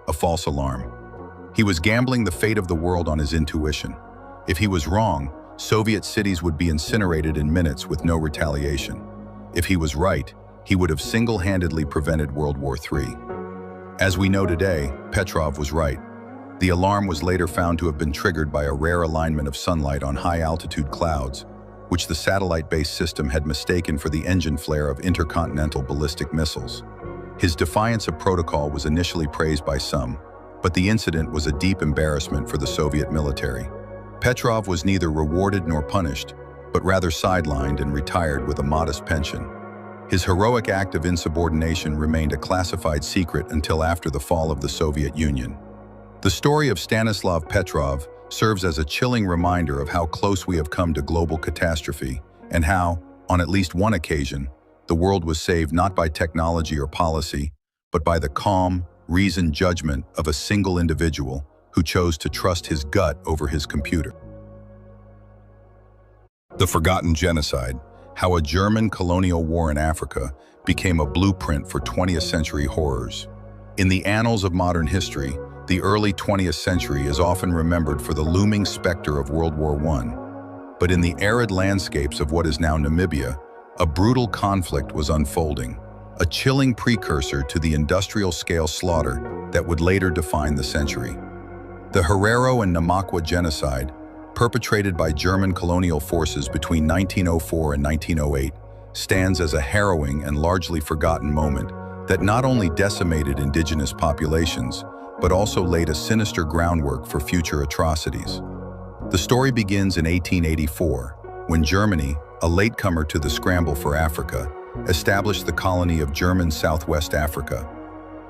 a false alarm. He was gambling the fate of the world on his intuition. If he was wrong, Soviet cities would be incinerated in minutes with no retaliation. If he was right, he would have single-handedly prevented World War III. As we know today, Petrov was right. The alarm was later found to have been triggered by a rare alignment of sunlight on high-altitude clouds, which the satellite-based system had mistaken for the engine flare of intercontinental ballistic missiles. His defiance of protocol was initially praised by some, but the incident was a deep embarrassment for the Soviet military. Petrov was neither rewarded nor punished, but rather sidelined and retired with a modest pension. His heroic act of insubordination remained a classified secret until after the fall of the Soviet Union. The story of Stanislav Petrov serves as a chilling reminder of how close we have come to global catastrophe and how, on at least one occasion, the world was saved not by technology or policy, but by the calm, reasoned judgment of a single individual who chose to trust his gut over his computer. The Forgotten Genocide: How a German colonial war in Africa became a blueprint for 20th century horrors. In the annals of modern history, the early 20th century is often remembered for the looming specter of World War I. But in the arid landscapes of what is now Namibia, a brutal conflict was unfolding, a chilling precursor to the industrial-scale slaughter that would later define the century. The Herero and Namakwa genocide, perpetrated by German colonial forces between 1904 and 1908, stands as a harrowing and largely forgotten moment that not only decimated indigenous populations, but also laid a sinister groundwork for future atrocities. The story begins in 1884, when Germany, a latecomer to the scramble for Africa, established the colony of German Southwest Africa.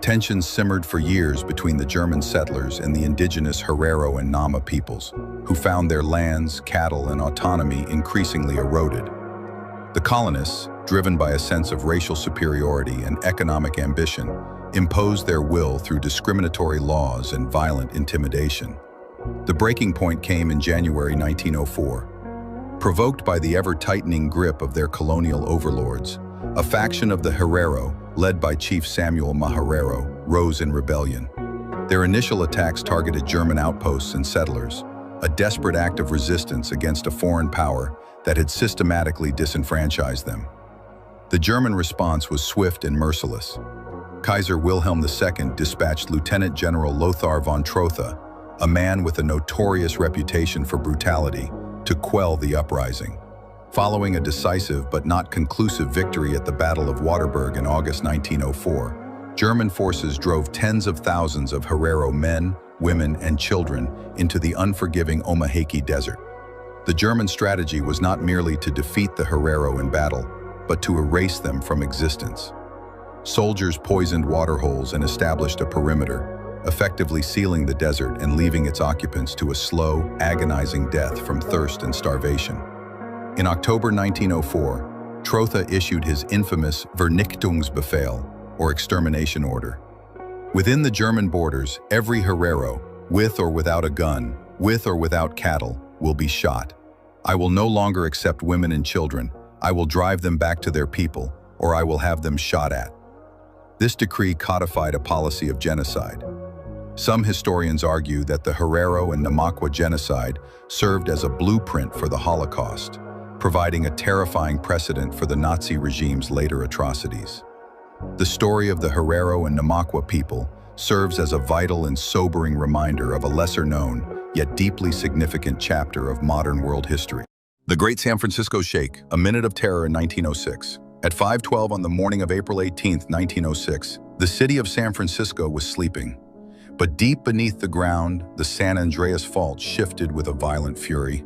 Tensions simmered for years between the German settlers and the indigenous Herero and Nama peoples, who found their lands, cattle, and autonomy increasingly eroded. The colonists, driven by a sense of racial superiority and economic ambition, imposed their will through discriminatory laws and violent intimidation. The breaking point came in January 1904. Provoked by the ever-tightening grip of their colonial overlords, a faction of the Herero, led by Chief Samuel Maharero, rose in rebellion. Their initial attacks targeted German outposts and settlers, a desperate act of resistance against a foreign power that had systematically disenfranchised them. The German response was swift and merciless. Kaiser Wilhelm II dispatched Lieutenant General Lothar von Trotha, a man with a notorious reputation for brutality, to quell the uprising. Following a decisive but not conclusive victory at the Battle of Waterberg in August 1904, German forces drove tens of thousands of Herero men, women, and children into the unforgiving Omaheke Desert. The German strategy was not merely to defeat the Herero in battle, but to erase them from existence. Soldiers poisoned waterholes and established a perimeter, effectively sealing the desert and leaving its occupants to a slow, agonizing death from thirst and starvation. In October 1904, Trotha issued his infamous Vernichtungsbefehl, or extermination order. Within the German borders, every Herero, with or without a gun, with or without cattle, will be shot. I will no longer accept women and children. I will drive them back to their people, or I will have them shot at. This decree codified a policy of genocide. Some historians argue that the Herero and Namakwa genocide served as a blueprint for the Holocaust, providing a terrifying precedent for the Nazi regime's later atrocities. The story of the Herero and Namakwa people serves as a vital and sobering reminder of a lesser-known, yet deeply significant chapter of modern world history. The Great San Francisco Shake, a minute of terror in 1906. At 5:12 on the morning of April 18, 1906, the city of San Francisco was sleeping. But deep beneath the ground, the San Andreas Fault shifted with a violent fury,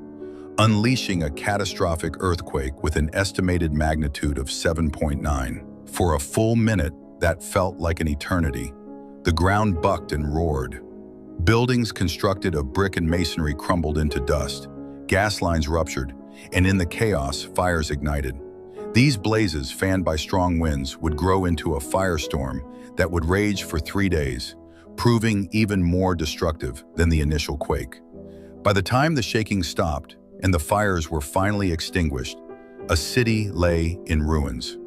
unleashing a catastrophic earthquake with an estimated magnitude of 7.9. For a full minute, that felt like an eternity. The ground bucked and roared. Buildings constructed of brick and masonry crumbled into dust. Gas lines ruptured, and in the chaos, fires ignited. These blazes, fanned by strong winds, would grow into a firestorm that would rage for 3 days, proving even more destructive than the initial quake. By the time the shaking stopped and the fires were finally extinguished, a city lay in ruins.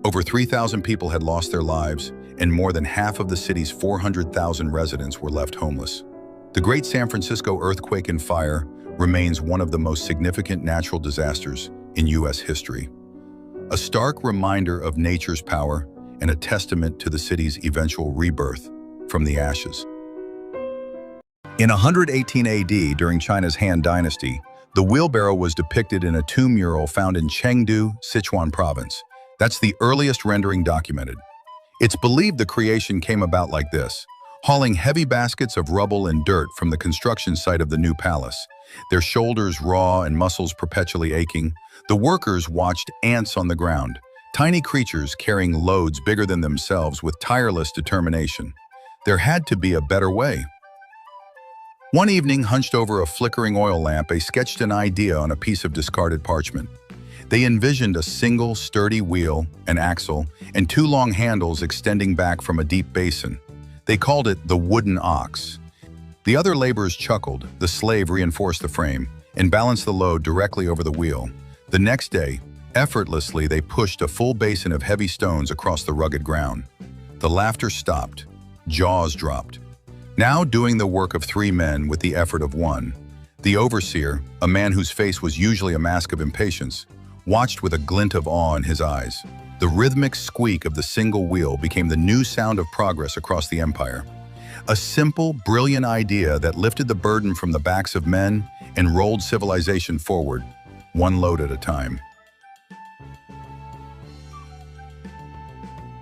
Over 3,000 people had lost their lives, and more than half of the city's 400,000 residents were left homeless. The Great San Francisco Earthquake and Fire remains one of the most significant natural disasters in U.S. history. A stark reminder of nature's power and a testament to the city's eventual rebirth from the ashes. In 118 AD, during China's Han Dynasty, the wheelbarrow was depicted in a tomb mural found in Chengdu, Sichuan province. That's the earliest rendering documented. It's believed the creation came about like this: hauling heavy baskets of rubble and dirt from the construction site of the new palace. Their shoulders raw and muscles perpetually aching, the workers watched ants on the ground, tiny creatures carrying loads bigger than themselves with tireless determination. There had to be a better way. One evening, hunched over a flickering oil lamp, they sketched an idea on a piece of discarded parchment. They envisioned a single, sturdy wheel, an axle, and two long handles extending back from a deep basin. They called it the wooden ox. The other laborers chuckled. The slave reinforced the frame and balanced the load directly over the wheel. The next day, effortlessly, they pushed a full basin of heavy stones across the rugged ground. The laughter stopped. Jaws dropped. Now doing the work of three men with the effort of one. The overseer, a man whose face was usually a mask of impatience, watched with a glint of awe in his eyes. The rhythmic squeak of the single wheel became the new sound of progress across the empire. A simple, brilliant idea that lifted the burden from the backs of men and rolled civilization forward, one load at a time.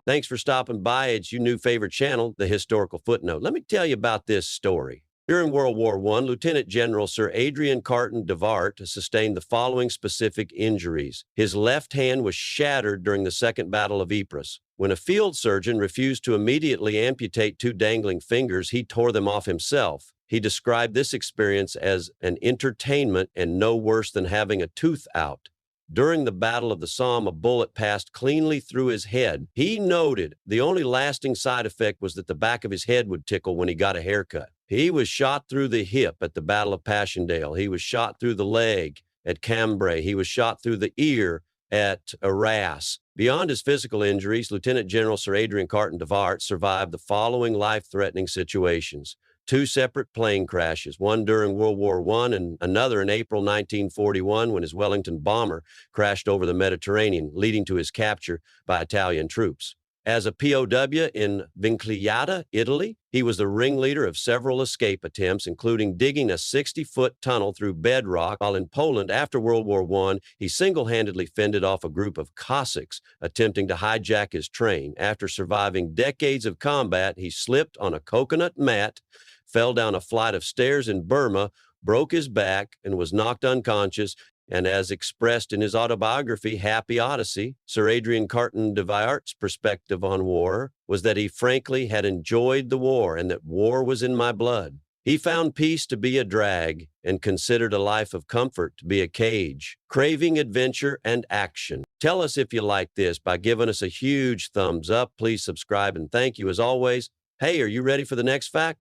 Thanks for stopping by. It's your new favorite channel, the Historical Footnote. Let me tell you about this story. During World War I, Lieutenant General Sir Adrian Carton de Wart sustained the following specific injuries. His left hand was shattered during the Second Battle of Ypres. When a field surgeon refused to immediately amputate two dangling fingers, he tore them off himself. He described this experience as an entertainment and no worse than having a tooth out. During the Battle of the Somme, a bullet passed cleanly through his head. He noted the only lasting side effect was that the back of his head would tickle when he got a haircut. He was shot through the hip at the Battle of Passchendaele. He was shot through the leg at Cambrai. He was shot through the ear at Arras. Beyond his physical injuries, Lieutenant General Sir Adrian Carton de Wart survived the following life-threatening situations: two separate plane crashes, one during World War I and another in April 1941 when his Wellington bomber crashed over the Mediterranean, leading to his capture by Italian troops. As a POW in Vincliata, Italy, he was the ringleader of several escape attempts, including digging a 60-foot tunnel through bedrock, while in Poland after World War I, he single-handedly fended off a group of Cossacks attempting to hijack his train. After surviving decades of combat, he slipped on a coconut mat, fell down a flight of stairs in Burma, broke his back, and was knocked unconscious. And as expressed in his autobiography, Happy Odyssey, Sir Adrian Carton de Wart's perspective on war was that he frankly had enjoyed the war and that war was in my blood. He found peace to be a drag and considered a life of comfort to be a cage, craving adventure and action. Tell us if you like this by giving us a huge thumbs up. Please subscribe and thank you as always. Hey, are you ready for the next fact?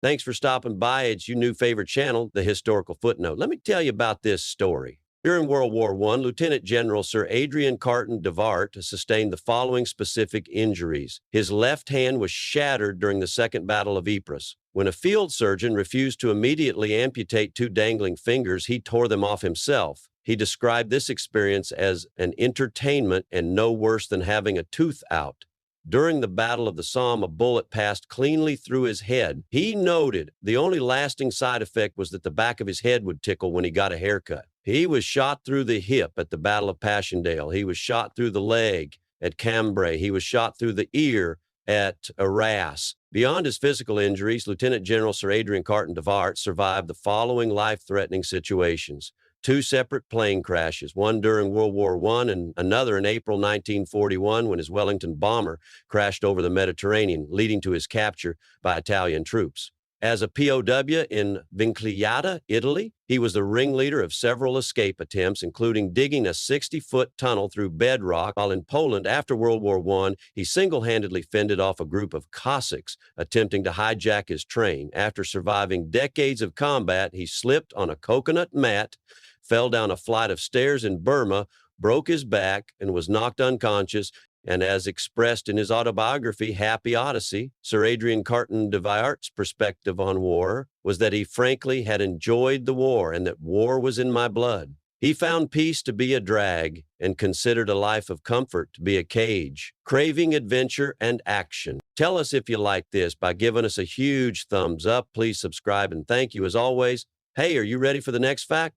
Thanks for stopping by. It's your new favorite channel, the Historical Footnote. Let me tell you about this story. During World War I, Lieutenant General Sir Adrian Carton de Wart sustained the following specific injuries. His left hand was shattered during the Second Battle of Ypres. When a field surgeon refused to immediately amputate two dangling fingers, he tore them off himself. He described this experience as an entertainment and no worse than having a tooth out. During the Battle of the Somme, a bullet passed cleanly through his head. He noted the only lasting side effect was that the back of his head would tickle when he got a haircut. He was shot through the hip at the Battle of Passchendaele. He was shot through the leg at Cambrai. He was shot through the ear at Arras. Beyond his physical injuries, Lieutenant General Sir Adrian Carton de Wart survived the following life-threatening situations: two separate plane crashes, one during World War I and another in April 1941 when his Wellington bomber crashed over the Mediterranean, leading to his capture by Italian troops. As a POW in Vincliata, Italy, he was the ringleader of several escape attempts, including digging a 60-foot tunnel through bedrock, while in Poland after World War I, he single-handedly fended off a group of Cossacks attempting to hijack his train. After surviving decades of combat, he slipped on a coconut mat, fell down a flight of stairs in Burma, broke his back, and was knocked unconscious. And as expressed in his autobiography, Happy Odyssey, Sir Adrian Carton de Viart's perspective on war was that he frankly had enjoyed the war and that war was in my blood. He found peace to be a drag and considered a life of comfort to be a cage, craving adventure and action. Tell us if you like this by giving us a huge thumbs up. Please subscribe and thank you as always. Hey, are you ready for the next fact?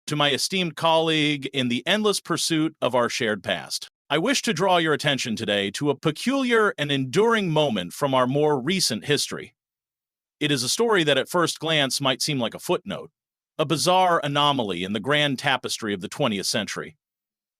To my esteemed colleague in the endless pursuit of our shared past, I wish to draw your attention today to a peculiar and enduring moment from our more recent history. It is a story that at first glance might seem like a footnote, a bizarre anomaly in the grand tapestry of the 20th century.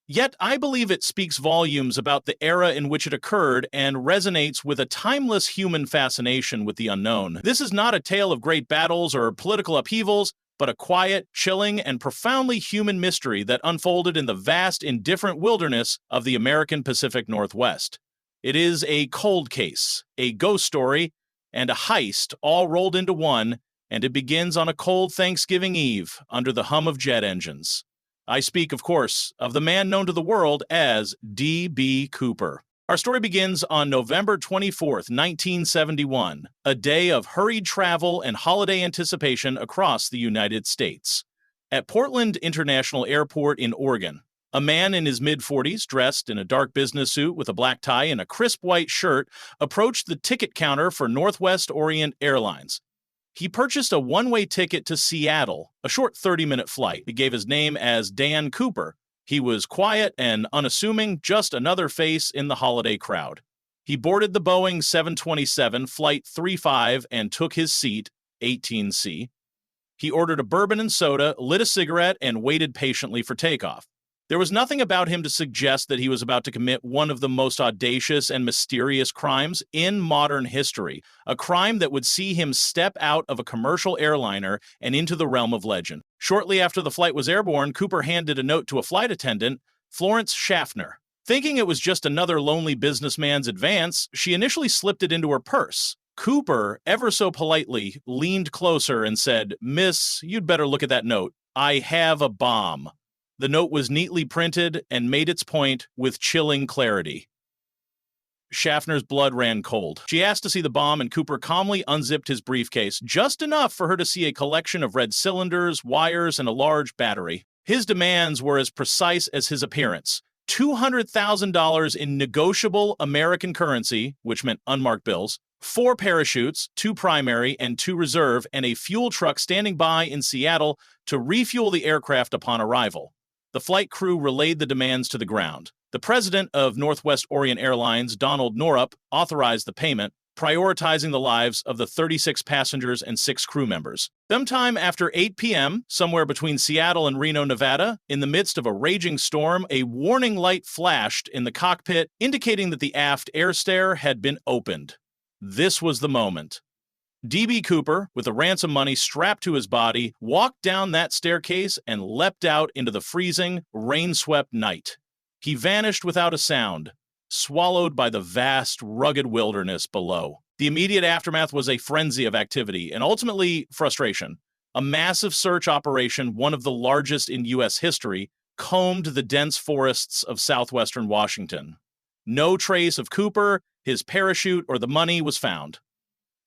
Yet I believe it speaks volumes about the era in which it occurred and resonates with a timeless human fascination with the unknown. This is not a tale of great battles or political upheavals, but a quiet, chilling, and profoundly human mystery that unfolded in the vast, indifferent wilderness of the American Pacific Northwest. It is a cold case, a ghost story, and a heist all rolled into one, and it begins on a cold Thanksgiving Eve under the hum of jet engines. I speak, of course, of the man known to the world as D.B. Cooper. Our story begins on November 24th, 1971, a day of hurried travel and holiday anticipation across the United States. At Portland International Airport in Oregon, a man in his mid-40s, dressed in a dark business suit with a black tie and a crisp white shirt, approached the ticket counter for Northwest Orient Airlines. He purchased a one-way ticket to Seattle, a short 30-minute flight. He gave his name as Dan Cooper. He was quiet and unassuming, just another face in the holiday crowd. He boarded the Boeing 727 Flight 35 and took his seat, 18C. He ordered a bourbon and soda, lit a cigarette, and waited patiently for takeoff. There was nothing about him to suggest that he was about to commit one of the most audacious and mysterious crimes in modern history, a crime that would see him step out of a commercial airliner and into the realm of legend. Shortly after the flight was airborne, Cooper handed a note to a flight attendant, Florence Schaffner. Thinking it was just another lonely businessman's advance, she initially slipped it into her purse. Cooper, ever so politely, leaned closer and said, "Miss, you'd better look at that note. I have a bomb." The note was neatly printed and made its point with chilling clarity. Schaffner's blood ran cold. She asked to see the bomb, and Cooper calmly unzipped his briefcase, just enough for her to see a collection of red cylinders, wires, and a large battery. His demands were as precise as his appearance. $200,000 in negotiable American currency, which meant unmarked bills, 4 parachutes, 2 primary and 2 reserve, and a fuel truck standing by in Seattle to refuel the aircraft upon arrival. The flight crew relayed the demands to the ground. The president of Northwest Orient Airlines, Donald Norrup, authorized the payment, prioritizing the lives of the 36 passengers and 6 crew members. Sometime after 8 p.m., somewhere between Seattle and Reno, Nevada, in the midst of a raging storm, a warning light flashed in the cockpit, indicating that the aft air stair had been opened. This was the moment. D.B. Cooper, with the ransom money strapped to his body, walked down that staircase and leapt out into the freezing, rain-swept night. He vanished without a sound, swallowed by the vast, rugged wilderness below. The immediate aftermath was a frenzy of activity and ultimately frustration. A massive search operation, one of the largest in U.S. history, combed the dense forests of southwestern Washington. No trace of Cooper, his parachute, or the money was found.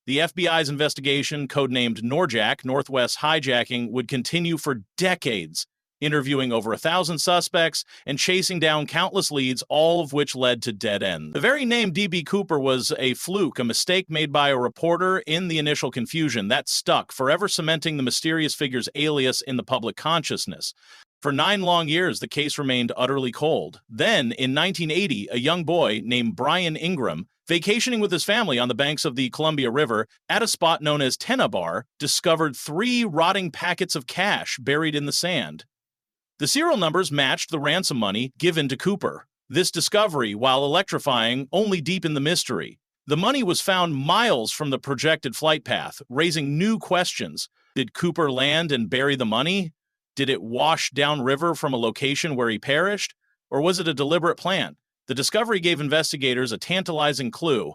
The FBI's investigation, codenamed Norjack, Northwest Hijacking, would continue for decades, interviewing over 1,000 suspects and chasing down countless leads, all of which led to dead ends. The very name D.B. Cooper was a fluke, a mistake made by a reporter in the initial confusion. That stuck, forever cementing the mysterious figure's alias in the public consciousness. For 9 long years, the case remained utterly cold. Then, in 1980, a young boy named Brian Ingram, vacationing with his family on the banks of the Columbia River at a spot known as Tennabar, discovered 3 rotting packets of cash buried in the sand. The serial numbers matched the ransom money given to Cooper. This discovery, while electrifying, only deepened the mystery. The money was found miles from the projected flight path, raising new questions. Did Cooper land and bury the money? Did it wash downriver from a location where he perished? Or was it a deliberate plan? The discovery gave investigators a tantalizing clue,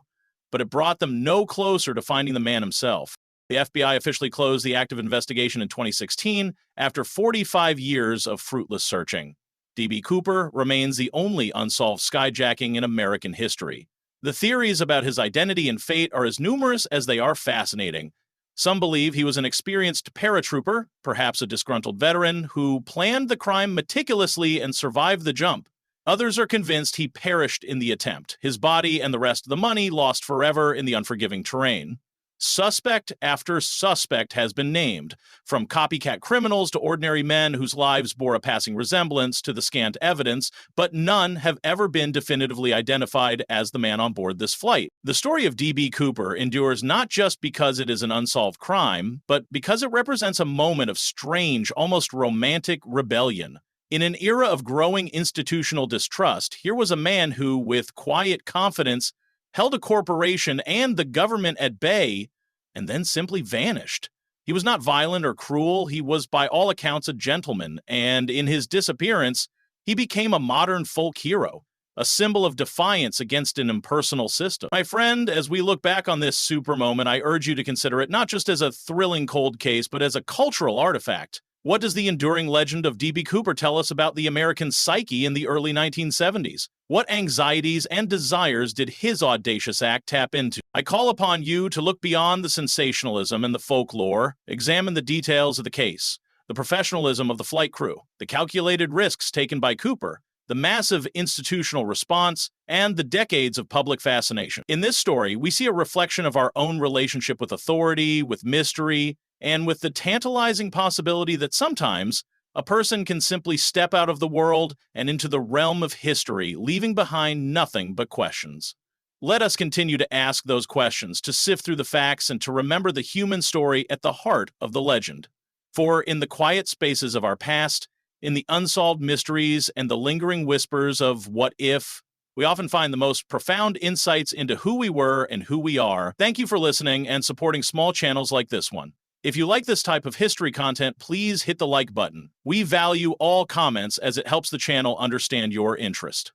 but it brought them no closer to finding the man himself. The FBI officially closed the active investigation in 2016 after 45 years of fruitless searching. D.B. Cooper remains the only unsolved skyjacking in American history. The theories about his identity and fate are as numerous as they are fascinating. Some believe he was an experienced paratrooper, perhaps a disgruntled veteran, who planned the crime meticulously and survived the jump. Others are convinced he perished in the attempt, his body and the rest of the money lost forever in the unforgiving terrain. Suspect after suspect has been named, from copycat criminals to ordinary men whose lives bore a passing resemblance to the scant evidence, but none have ever been definitively identified as the man on board this flight. The story of D.B. Cooper endures not just because it is an unsolved crime, but because it represents a moment of strange, almost romantic rebellion. In an era of growing institutional distrust, here was a man who, with quiet confidence, held a corporation and the government at bay, and then simply vanished. He was not violent or cruel, he was by all accounts a gentleman, and in his disappearance, he became a modern folk hero, a symbol of defiance against an impersonal system. My friend, as we look back on this super moment, I urge you to consider it not just as a thrilling cold case, but as a cultural artifact. What does the enduring legend of D.B. Cooper tell us about the American psyche in the early 1970s? What anxieties and desires did his audacious act tap into? I call upon you to look beyond the sensationalism and the folklore, examine the details of the case, the professionalism of the flight crew, the calculated risks taken by Cooper, the massive institutional response, and the decades of public fascination. In this story, we see a reflection of our own relationship with authority, with mystery, and with the tantalizing possibility that sometimes a person can simply step out of the world and into the realm of history, leaving behind nothing but questions. Let us continue to ask those questions, to sift through the facts, and to remember the human story at the heart of the legend. For in the quiet spaces of our past, in the unsolved mysteries and the lingering whispers of what if, we often find the most profound insights into who we were and who we are. Thank you for listening and supporting small channels like this one. If you like this type of history content, please hit the like button. We value all comments as it helps the channel understand your interest.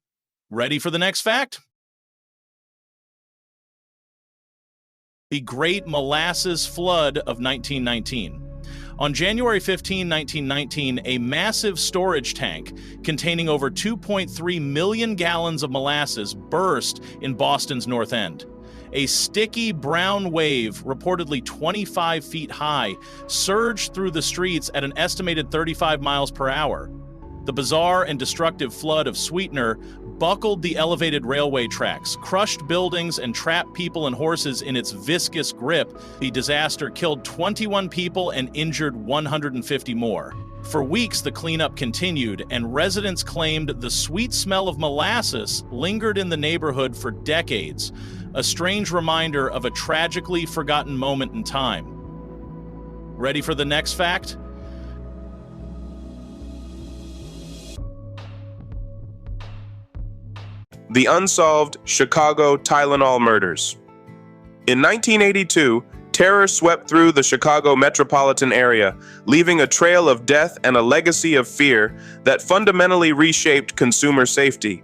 Ready for the next fact? The Great Molasses Flood of 1919. On January 15, 1919, a massive storage tank containing over 2.3 million gallons of molasses burst in Boston's North End. A sticky brown wave, reportedly 25 feet high, surged through the streets at an estimated 35 miles per hour. The bizarre and destructive flood of sweetener buckled the elevated railway tracks, crushed buildings, and trapped people and horses in its viscous grip. The disaster killed 21 people and injured 150 more. For weeks, the cleanup continued, and residents claimed the sweet smell of molasses lingered in the neighborhood for decades, a strange reminder of a tragically forgotten moment in time. Ready for the next fact? The unsolved Chicago Tylenol murders. In 1982, terror swept through the Chicago metropolitan area, leaving a trail of death and a legacy of fear that fundamentally reshaped consumer safety.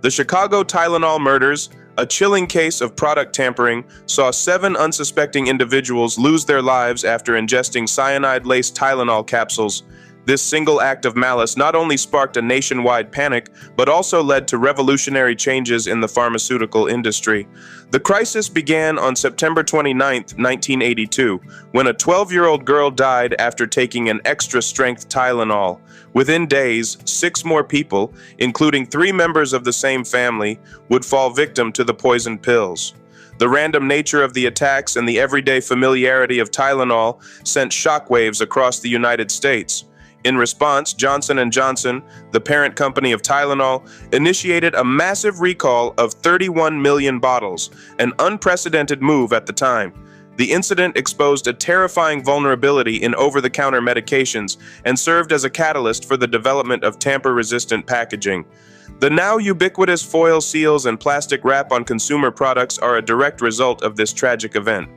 The Chicago Tylenol murders, a chilling case of product tampering, saw 7 unsuspecting individuals lose their lives after ingesting cyanide-laced Tylenol capsules. This single act of malice not only sparked a nationwide panic, but also led to revolutionary changes in the pharmaceutical industry. The crisis began on September 29, 1982, when a 12-year-old girl died after taking an extra-strength Tylenol. Within days, 6 more people, including 3 members of the same family, would fall victim to the poisoned pills. The random nature of the attacks and the everyday familiarity of Tylenol sent shockwaves across the United States. In response, Johnson & Johnson, the parent company of Tylenol, initiated a massive recall of 31 million bottles, an unprecedented move at the time. The incident exposed a terrifying vulnerability in over-the-counter medications and served as a catalyst for the development of tamper-resistant packaging. The now ubiquitous foil seals and plastic wrap on consumer products are a direct result of this tragic event.